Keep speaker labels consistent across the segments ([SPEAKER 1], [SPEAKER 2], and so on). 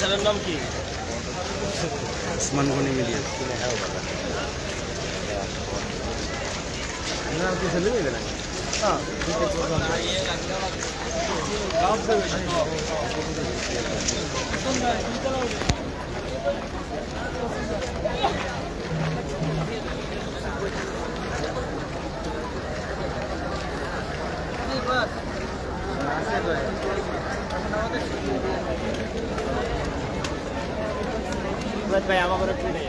[SPEAKER 1] সালের নাম কি?
[SPEAKER 2] ওসমান গনি মিলিয়া।
[SPEAKER 1] ভাই আমার করে ফিরে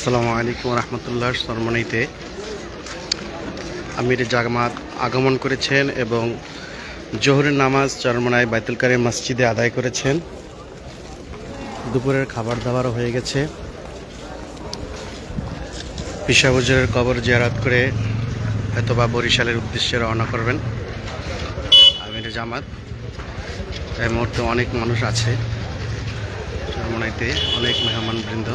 [SPEAKER 2] আসসালামু আলাইকুম রহমতুল্লাহ। চরমনাইতে আমির জামাত আগমন করেছেন এবং জোহরের নামাজ চরমনাই বাইতুল কারিম মসজিদে আদায় করেছেন। দুপুরের খাবার দাবারও হয়ে গেছে। পিসা হুজুরের কবর জিয়ারত করে হয়তোবা বরিশালের উদ্দেশ্যে রওনা করবেন আমির জামাত। এই মুহূর্তে অনেক মানুষ আছে চরমনাইতে, অনেক মেহমানবৃন্দ।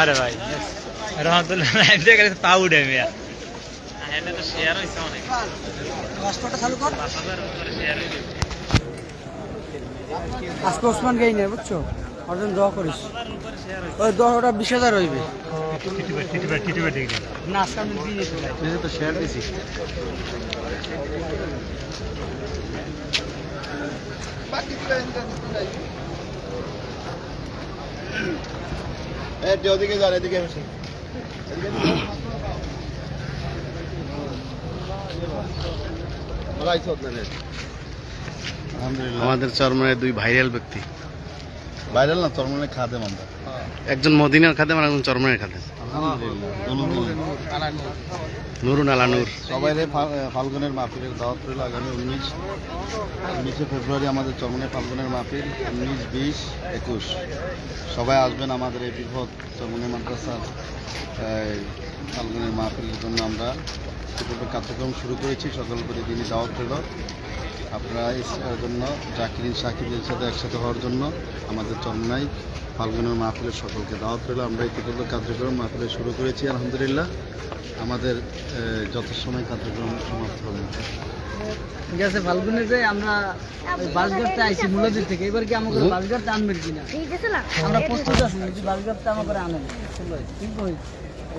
[SPEAKER 1] আরে ভাই রহমতুল্লাহ দেখে পাউডে মিয়া এনে তো শেয়ার হইছে অনেক রাস্তাটা চালু কর 5000 উপরে শেয়ার হইছে
[SPEAKER 3] আজকে ওসমান গাই না বুঝছো অর্জন দোয়া করিস ওই দোয়াটা 20000 হইবে টিটিবার দেখি না আজকে আমি দিয়ে দিই
[SPEAKER 2] তো শেয়ার দিছি।
[SPEAKER 4] ওদিকে যান, এদিকে আসেন।
[SPEAKER 2] আমাদের চরমনাইয়ের দুই ভাইরাল ব্যক্তি,
[SPEAKER 4] ভাইরাল না চরমনাই খাদেম আমরা।
[SPEAKER 2] একজন মদিনার খাদেম আর একজন চরমনাইয়ের খাদেম।
[SPEAKER 4] আলহামদুলিল্লাহ।
[SPEAKER 2] নুরুন আলা নূর।
[SPEAKER 4] সবাই ফাল্গুনের মাহফিলের দাওয়াত রইল আগামী 19শে ফেব্রুয়ারি আমাদের চরমনাই ফাল্গুনের মাহফিল 19, 20, 21 সবাই আসবেন আমাদের এই বৃহৎ চরমনাই মাদ্রাসার ফাল্গুনের মাহফিলের জন্য আমরা ইতিপূর্বে কার্যক্রম শুরু করেছি। সকল করে দিনই দাওয়াত রইল। আপনারা এই জন্য জাকিরিন শাকিরের সাথে একসাথে হওয়ার জন্য আমাদের চরমনাই ফাল্গুনের মাহফিলের সকলকে দাওয়াত রইল। আমরা ইতিপূর্বে কার্যক্রম মাহফিলে শুরু করেছি আলহামদুলিল্লাহ। আমাদের যথাসময় কার্যক্রম সমাপ্ত হবে।
[SPEAKER 3] ঠিক আছে, ফাল্গুনে যে আমরা বাসঘাটতে আইছি মূলদির থেকে, এবার কি আমাকে বাসঘাটতে আনবেন কিনা? আমরা প্রস্তুত আছি, যদি বাসঘাটতে আমাকে আনেন কিন্তু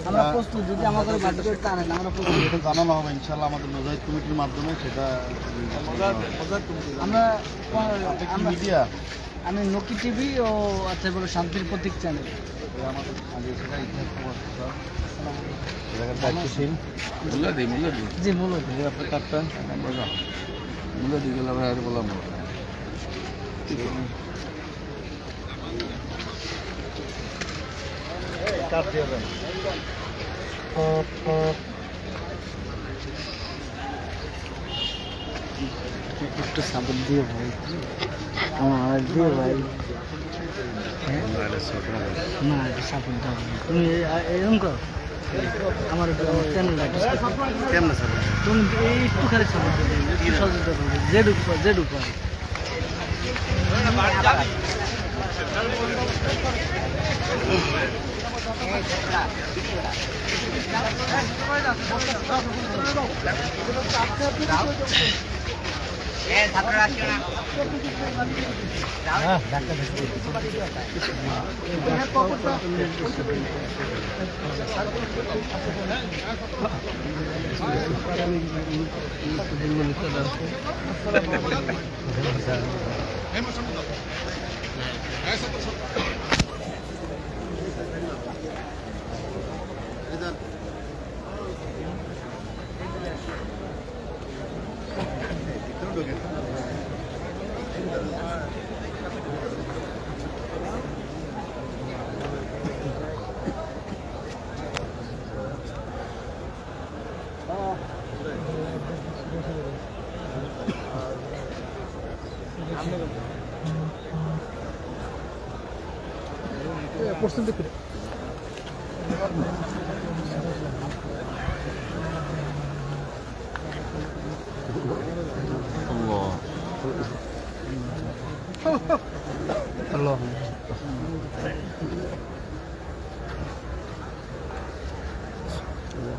[SPEAKER 3] আমরা প্রস্তুত, যদি আমাকে বাসঘাটতে আনেন আমরা প্রস্তুত।
[SPEAKER 4] এটা জানানো হবে ইনশাআল্লাহ আমাদের মুজাহিদ কমিটির মাধ্যমে। সেটা
[SPEAKER 3] আমরা
[SPEAKER 4] মিডিয়া
[SPEAKER 3] আমি নকি টিভি ও আচ্ছা বলো শান্তির প্রতীক চ্যানেল
[SPEAKER 4] আমাদের আগে সেটা ইতিহাস প্রবাদ
[SPEAKER 3] জি মূলদি
[SPEAKER 4] আপনি কাটবেন মূল্য দিয়ে গেলে আমরা আর বললাম
[SPEAKER 3] একটু সাপোর্ট দিয়ে ভাই, আমার দিয়ে ভাই। না একটু সাপোর্ট দাও, তুমি এরকম করো আমার চ্যানেলটা
[SPEAKER 2] কেমন স্যার?
[SPEAKER 3] তুমি একটু খালি সাপোর্ট দেবে, একটু সহযোগিতা করবে, যেটুকু পারে।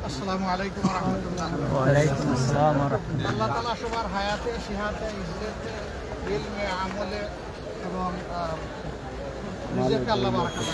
[SPEAKER 5] আসসালামু আলাইকুম ওয়া রাহমাতুল্লাহ।
[SPEAKER 3] ওয়ালাইকুম আসসালাম ওয়া রাহমাতুল্লাহ।
[SPEAKER 5] আল্লাহ তাআলা সবার হায়াতে, সিহাতে, ইজ্জতে, ইলমে, আমলে এবং রিজিকে আল্লাহ বারাকাত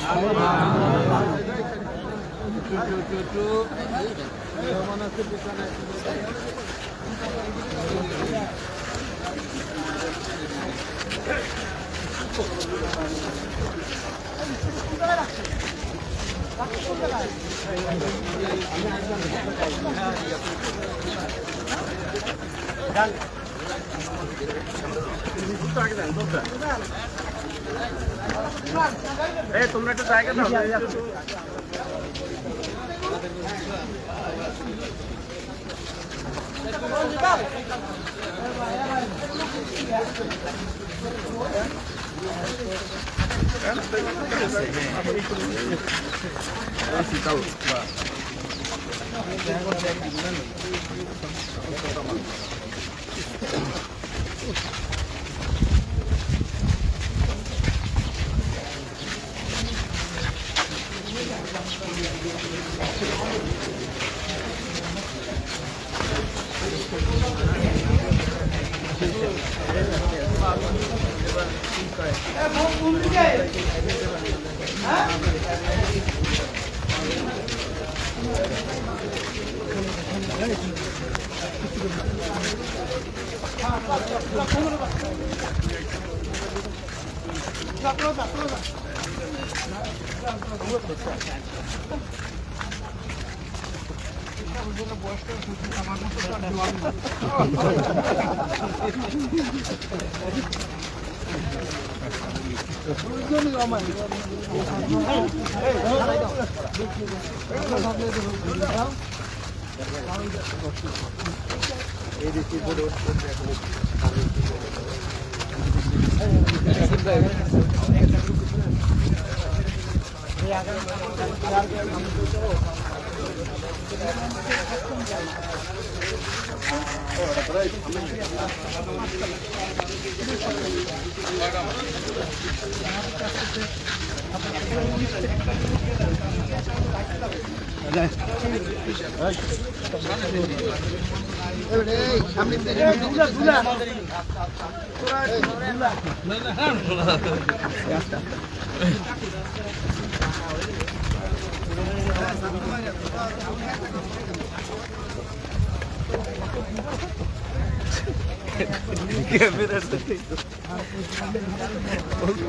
[SPEAKER 3] তোমরা একটা জায়গা দাও।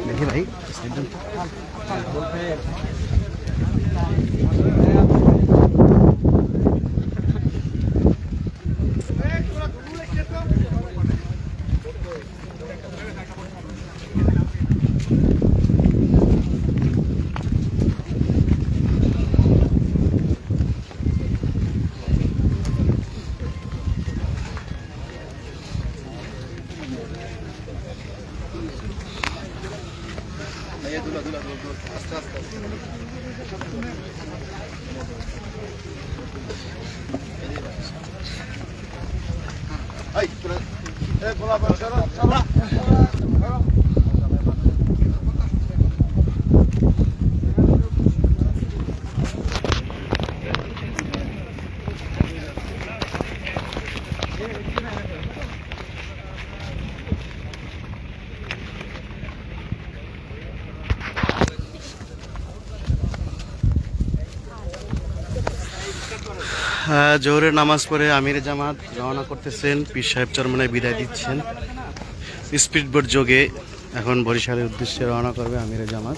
[SPEAKER 2] দেখি ভাই জোহরের নামাজ পড়ে আমির জামাত রওনা করতেছেন, পীর সাহেব চরমনায় বিদায় দিচ্ছেন। স্পিডবোট যোগে এখন বরিশালের উদ্দেশ্যে রওনা করবে আমির জামাত।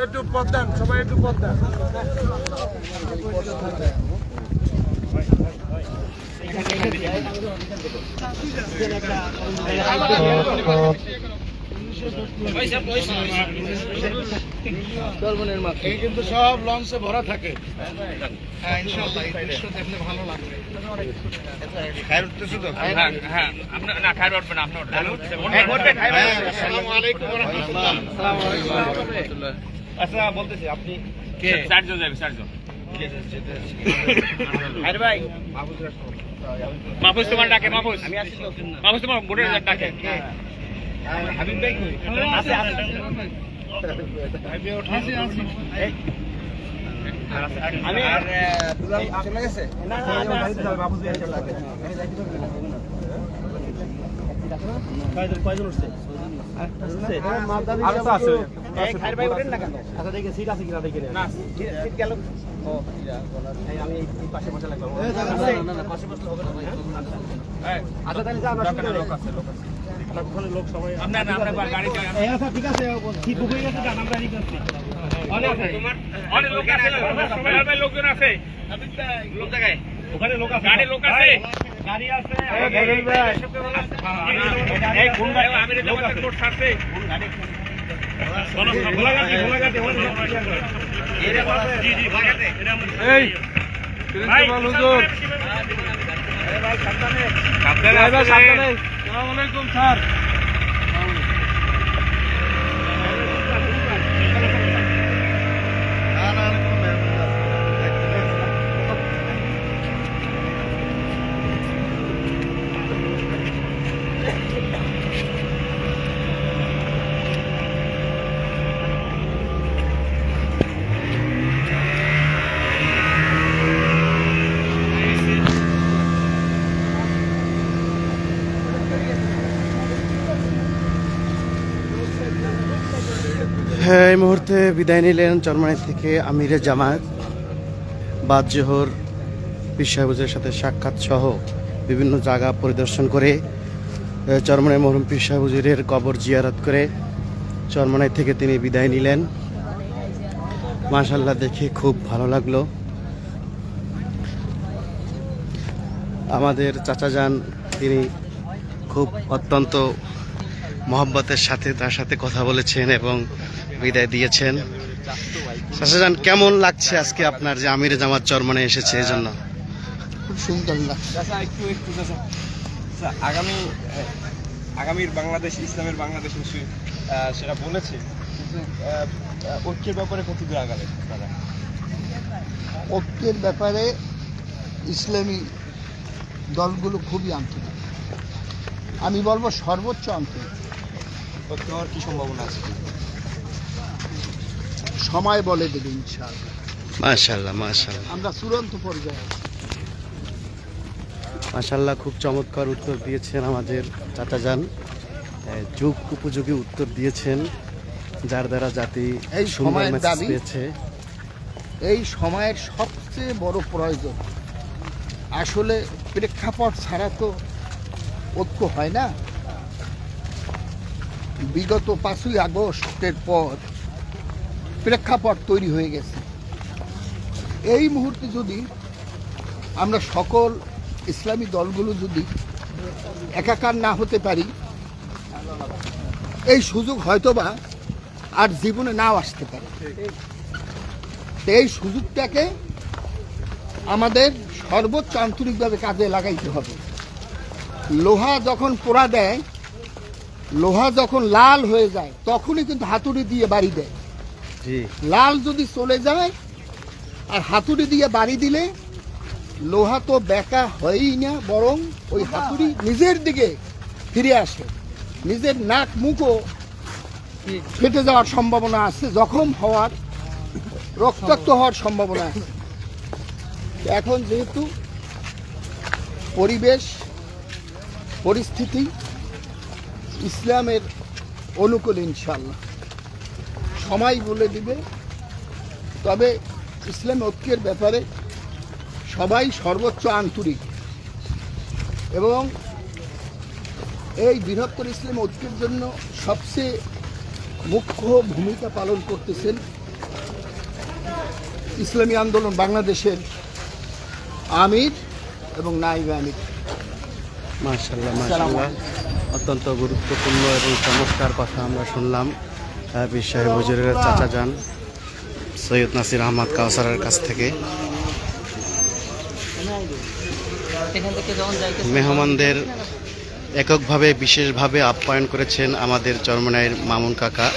[SPEAKER 5] একটু পথ দেন, সবাই একটু পথ দেন। এই কিন্তু সব লঞ্চে ভরা থাকে। হ্যাঁ ইনশাআল্লাহ এই দৃশ্য দেখলে ভালো লাগবে। খায়ের উঠতেছে তো? হ্যাঁ আপনার না খায়ের উঠবে না, আপনি উঠবেন। আসসালামু আলাইকুম ওয়া রাহমাতুল্লাহ। আসসালামু আলাইকুম ওয়া রাহমাতুল্লাহ। আচ্ছা বলতেছি আপনি কে? চারজন যাবে, চারজন। আরে ভাই মাহফুজ তোমার ডাকে, মাহফুজ আমি আসি তো। মাহফুজ তোমার বোর্ডের ডাকে। হাবিব ভাই কই? আছে আছে। আমি চলে গেছে না বাবু কয়জন উঠছে? আরো তো আছে। খায়ের ভাই ওঠেন না কেন? আচ্ছা দেখে সিট আছে কিনা দেখে না, সিট গেল। ও এই আমি এই পাশে বসে লাগবে। না পাশে বসলে হবে না ভাই। আচ্ছা তাহলে যা আমরা লোক আছে, লোক আছে। ওখানে লোক সবাই আপনার না আমরা গাড়ি যাই। আচ্ছা ঠিক আছে, ঠিক হয়ে গেছে, জান আমরা রেডি করছি। অনেক আছে, তোমার অনেক লোক আছে, সবাই ভাই লোকজন আছে। আবিদ ভাই লোক জায়গায় ওখানে লোক আছে, গাড়ি লোক আছে, গাড়ি আছে। এই ভাই এই কোন গাড়ি? আমিরে জামাতের কোট ছাড়ছে কোন গাড়ি? গোলাঘাটে এর পাশে। জি জি গোলাঘাটে। এই প্রিন্সিপাল হুজুর, আরে ভাই সাবধানে সাবধানে সাবধানে। আসসালামু আলাইকুম স্যার।
[SPEAKER 2] এই মুহূর্তে বিদায় নিলেন চরমনাই থেকে আমিরে জামাত বাদ জোহর পীর সাহেব হুজুরের সাথে সাক্ষাৎ সহ বিভিন্ন জায়গা পরিদর্শন করে চরমনাই মরহুম পীর সাহেব হুজুরের কবর জিয়ারত করে চরমনাই থেকে তিনি বিদায় নিলেন। মাশাআল্লাহ, দেখে খুব ভালো লাগলো। আমাদের চাচা যান তিনি খুব অত্যন্ত মহব্বতের সাথে তার সাথে কথা বলেছেন এবং বিদায় দিয়েছেন। চাচা যান, কেমন লাগছে আজকে আপনার যে আমিরে জামাত চরমনাই এসেছে এই জন্য?
[SPEAKER 4] খুব সুন্দর লাগছে।
[SPEAKER 5] আগামীর বাংলাদেশ, ইসলামের বাংলাদেশ নিশ্চয়ই সেটা বলেছে, কিন্তু ঐক্যের ব্যাপারে কতদূর আগালে তারা?
[SPEAKER 6] ঐক্যের ব্যাপারে ইসলামী দলগুলো খুবই আন্তরিক, আমি বলবো সর্বোচ্চ আন্তরিক।
[SPEAKER 5] ঐক্য হওয়ার কি সম্ভাবনা আছে?
[SPEAKER 6] সময় বলে দেবে ইনশাআল্লাহ।
[SPEAKER 2] মাশাআল্লাহ, মাশাআল্লাহ,
[SPEAKER 6] আমরা চূড়ান্ত পর্যায়ে আছি।
[SPEAKER 2] মাশাআল্লাহ, খুব চমৎকার উত্তর দিয়েছেন আমাদের চাচা যান। যুগ উপযোগী উত্তর দিয়েছেন, যার দ্বারা জাতি
[SPEAKER 6] এই
[SPEAKER 2] সুন্দর
[SPEAKER 6] সময়ের
[SPEAKER 2] মেসেজ
[SPEAKER 6] দাবি,
[SPEAKER 2] পেয়েছে।
[SPEAKER 6] এই সময়ের সবচেয়ে বড় প্রয়োজন। আসলে প্রেক্ষাপট ছাড়া তো ঐক্য হয় না। বিগত 5ই আগস্টের পর প্রেক্ষাপট তৈরি হয়ে গেছে। এই মুহূর্তে যদি আমরা সকল ইসলামী দলগুলো যদি একাকার না হতে পারি, এই সুযোগ হয়তোবা আর জীবনে নাও আসতে পারে। তো এই সুযোগটাকে আমাদের সর্বোচ্চ আন্তরিকভাবে কাজে লাগাইতে হবে। লোহা যখন পোড়া দেয়, লোহা যখন লাল হয়ে যায়, তখনই কিন্তু হাতুড়ি দিয়ে বাড়ি দেয়।
[SPEAKER 2] জি,
[SPEAKER 6] লাল যদি চলে যায় আর হাতুড়ি দিয়ে বাড়ি দিলে লোহা তো বেঁকা হয়ই না, বরং ওই হাতুড়ি নিজের দিকে ফিরে আসে। নিজের নাক মুখও ফেটে যাওয়ার সম্ভাবনা আছে, জখম হওয়ার, রক্তাক্ত হওয়ার সম্ভাবনা আছে। এখন যেহেতু পরিবেশ পরিস্থিতি ইসলামের অনুকূল, ইনশাআল্লাহ সময় বলে দিবে। তবে ইসলাম ঐক্যের ব্যাপারে সবাই সর্বোচ্চ আন্তরিক এবং এই বৃহত্তর ইসলাম ঐক্যের জন্য সবচেয়ে মুখ্য ভূমিকা পালন করতেছেন ইসলামী আন্দোলন বাংলাদেশের আমির এবং নায়েব আমির।
[SPEAKER 2] মাশাআল্লাহ, মাশাআল্লাহ, অত্যন্ত গুরুত্বপূর্ণ এবং চমৎকার কথা আমরা শুনলাম পীর সাহেব হুজুরের চাচা যান সৈয়দ নাসির আহমদ কাউসারের কাছ থেকে। মেহমানদের এককভাবে বিশেষভাবে আপ্যায়ন করেছেন আমাদের চরমনাইয়ের মামুন কাকা।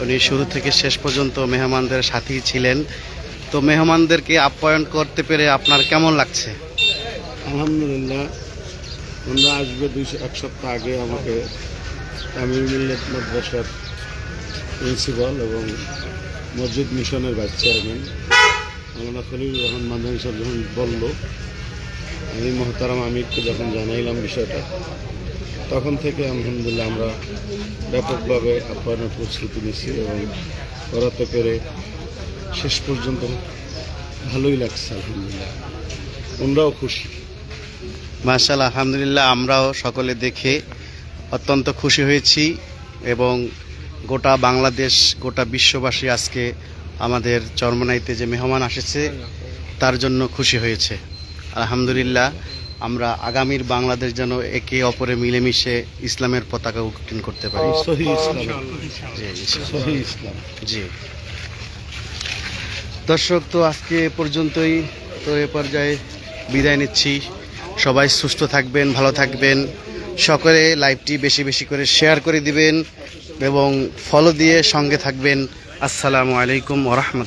[SPEAKER 2] উনি শুরু থেকে শেষ পর্যন্ত মেহমানদের সাথেই ছিলেন। তো মেহমানদেরকে আপ্যায়ন করতে পেরে আপনার কেমন লাগছে?
[SPEAKER 7] আলহামদুলিল্লাহ, আমরা আসবে এক সপ্তাহ আগে আমাকে আমির মিল্লাত মাদ্রাসার প্রিন্সিপাল এবং মসজিদ মিশনের ভাইস চেয়ারম্যান আমরা খলিলুর রহমান মাদানী সাহেব যখন বলল, আমি মহতারাম আমিরকে যখন জানাইলাম বিষয়টা, তখন থেকে আলহামদুলিল্লাহ আমরা ব্যাপকভাবে আপ্যায়নের প্রস্তুতি নিচ্ছি এবং করাতে পেরে শেষ পর্যন্ত ভালোই লাগছে। আলহামদুলিল্লাহ, ওনারাও খুশি।
[SPEAKER 2] মাশাআল্লাহ, আলহামদুলিল্লাহ, আমরাও সকলে দেখে অত্যন্ত খুশি হয়েছি এবং গোটা বাংলাদেশ, গোটা বিশ্ববাসী আজকে আমাদের চরমনাইতে যে মেহমান এসেছে তার জন্য খুশি হয়েছে। আলহামদুলিল্লাহ, আমরা আগামীর বাংলাদেশ যেন একে অপরে মিলেমিশে ইসলামের পতাকা উত্তোলন করতে পারি।
[SPEAKER 7] সহি ইসলাম, সহি ইসলাম।
[SPEAKER 2] জি দর্শক, তো আজকে এ পর্যন্তই। তো এ পর্যায়ে বিদায় নিচ্ছি। সবাই সুস্থ থাকবেন, ভালো থাকবেন। সকলে লাইভটি বেশি বেশি করে শেয়ার করে দিবেন এবং ফলো দিয়ে সঙ্গে থাকবেন। আসসালামু আলাইকুম ওয়া রাহমাতুল্লাহ।